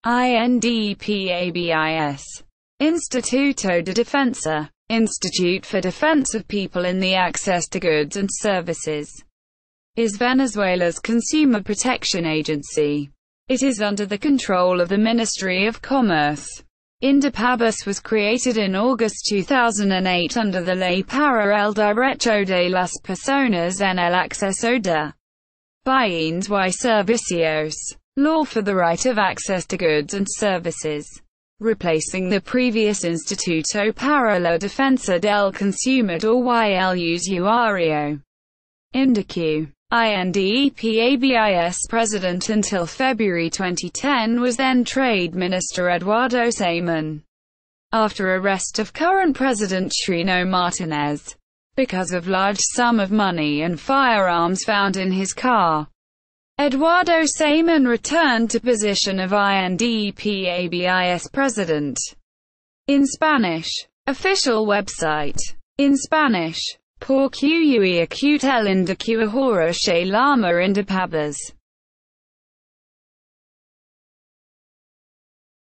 INDEPABIS. Instituto de Defensa. Institute for Defense of People in the Access to Goods and Services, is Venezuela's consumer protection agency. It is under the control of the Ministry of Commerce. INDEPABIS was created in August 2008 under the Ley para el Derecho de las Personas en el Acceso de Bienes y Servicios, law for the right of access to goods and services, replacing the previous Instituto para la Defensa del Consumidor y el Usuario. Indecu. INDEPABIS president until February 2010 was then Trade Minister Eduardo Samán, after arrest of current President Trino Martinéz, because of large sum of money and firearms found in his car. Eduardo Samán returned to position of INDEPABIS president. In Spanish. Official website. In Spanish. Por que acute el Indecu ahora se llama INDEPABIS.